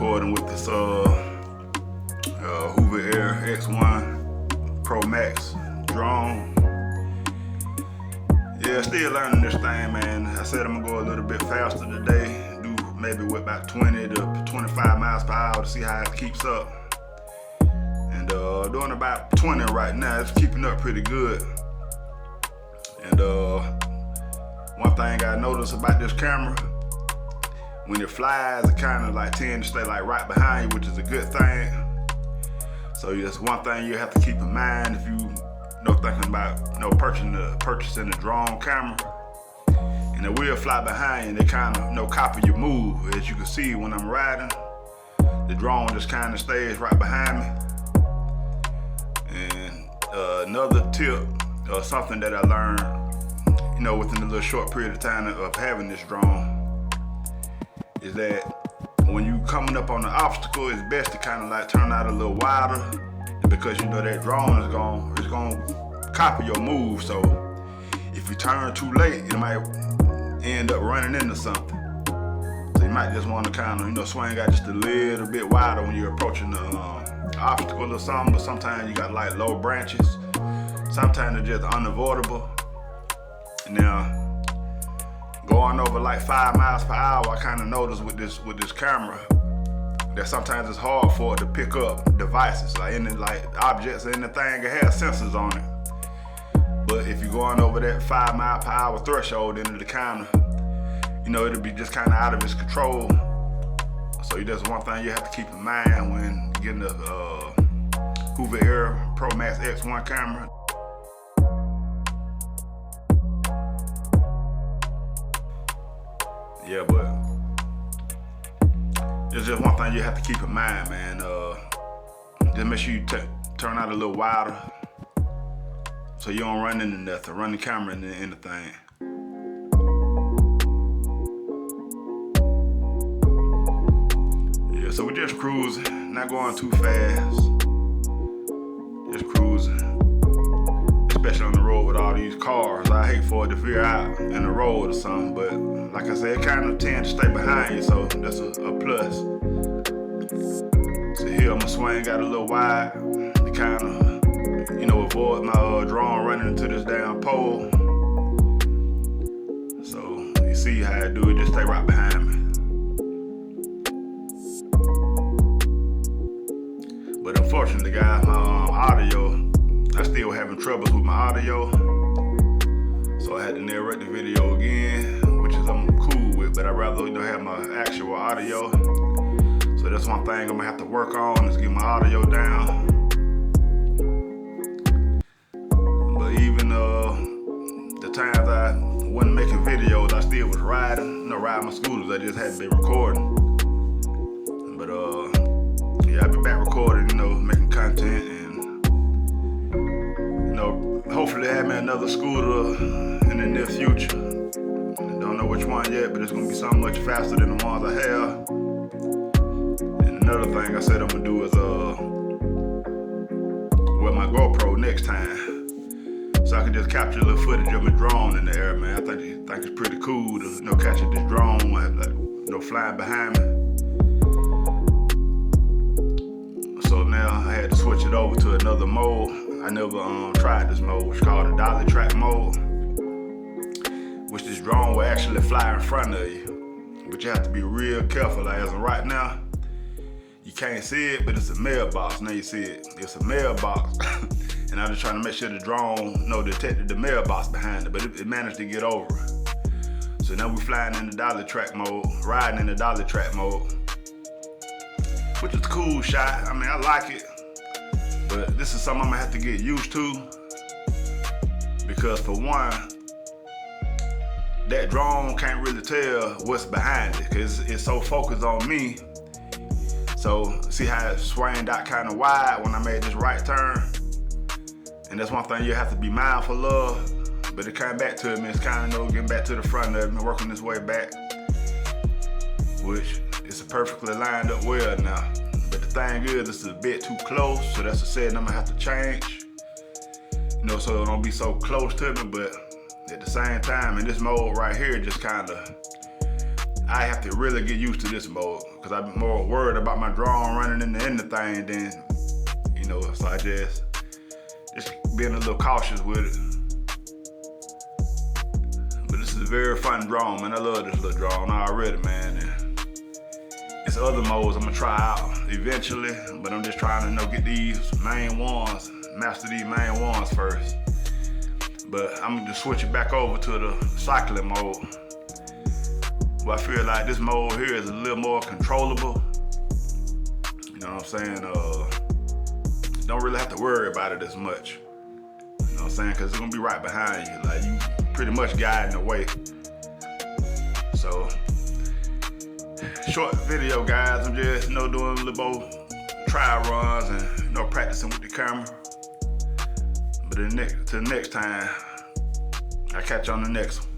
recording with this Hoover Air X1 Pro Max drone. Yeah, still learning this thing, man. I said I'm gonna go a little bit faster today, do maybe with about 20 to 25 miles per hour to see how it keeps up. And doing about 20 right now, it's keeping up pretty good. And one thing I noticed about this camera, when it flies, it kind of like tends to stay like right behind you, which is a good thing. So that's one thing you have to keep in mind if you thinking about purchasing a drone camera. And it will fly behind you and they kind of copy your move. As you can see when I'm riding, the drone just kind of stays right behind me. And another tip, something that I learned, within a little short period of time of having this drone, is that when you coming up on an obstacle, it's best to kind of like turn out a little wider, because that drone is going to copy your move. So if you turn too late, it might end up running into something. So you might just want to kind of swing out just a little bit wider when you're approaching the obstacle or something. But sometimes you got like low branches. Sometimes they're just unavoidable. Now, going over like 5 miles per hour, I kind of noticed with this camera that sometimes it's hard for it to pick up devices, like objects or anything. It has sensors on it. But if you're going over that 5 mile per hour threshold, then it'll kind of, it'll be just kind of out of its control. So that's one thing you have to keep in mind when getting the Hoover Air Pro Max X1 camera. Yeah, but it's just one thing you have to keep in mind, man. Just make sure you turn out a little wider so you don't run into nothing, run the camera into anything. Yeah, so we're just cruising, not going too fast, just cruising. Especially on the road with all these cars. I hate for it to veer out in the road or something, but like I said, it kind of tends to stay behind you, so that's a plus. So here I'm gonna swing out a little wide to kind of, avoid my drone running into this damn pole. So you see how I do it, just stay right behind me. But unfortunately, guys, my audio, I still having troubles with my audio, so I had to narrate the video again, which is I'm cool with, but I'd rather have my actual audio. So that's one thing I'm gonna have to work on, is get my audio down. But even the times I wasn't making videos, I still was riding my scooters. I just hadn't been recording. But yeah, I'll be back recording, making content, and hopefully have me another scooter in the near future. Don't know which one yet, but it's gonna be something much faster than the ones I have. And another thing I said I'm gonna do is wear my GoPro next time, so I can just capture a little footage of my drone in the air, man. I think it's pretty cool to catch this drone flying behind me. So now I had to switch it over to another mode. I never tried this mode, which is called a dolly track mode, which this drone will actually fly in front of you. But you have to be real careful. Like as of right now, you can't see it, but it's a mailbox. Now you see it, it's a mailbox. And I'm just trying to make sure the drone detected the mailbox behind it, but it managed to get over it. So now we're flying in the dolly track mode, riding in the dolly track mode, which is a cool shot. I mean, I like it. But this is something I'm gonna have to get used to, because for one, that drone can't really tell what's behind it, because it's so focused on me. So see how it swinged out kind of wide when I made this right turn? And that's one thing you have to be mindful of. But it came back to me, it's kind of getting back to the front of it and working this way back, which is perfectly lined up well now. But the thing is, this is a bit too close, so that's a setting I'm gonna have to change. So it don't be so close to me, but at the same time, in this mode right here, just kinda, I have to really get used to this mode because I'm more worried about my drone running into anything than, you know, so I just being a little cautious with it. But this is a very fun drone, man. I love this little drone already, man. And it's other modes I'm gonna try out eventually, but I'm just trying to, you know, get these main ones, master these main ones first. But I'm gonna just switch it back over to the cycling mode. But I feel like this mode here is a little more controllable. You know what I'm saying? Don't really have to worry about it as much. You know what I'm saying? Because it's gonna be right behind you. Like, you pretty much guiding the way. So, short video, guys. I'm just, you know, doing a little more trial runs and, you know, practicing with the camera. But till next time, I'll catch you on the next one.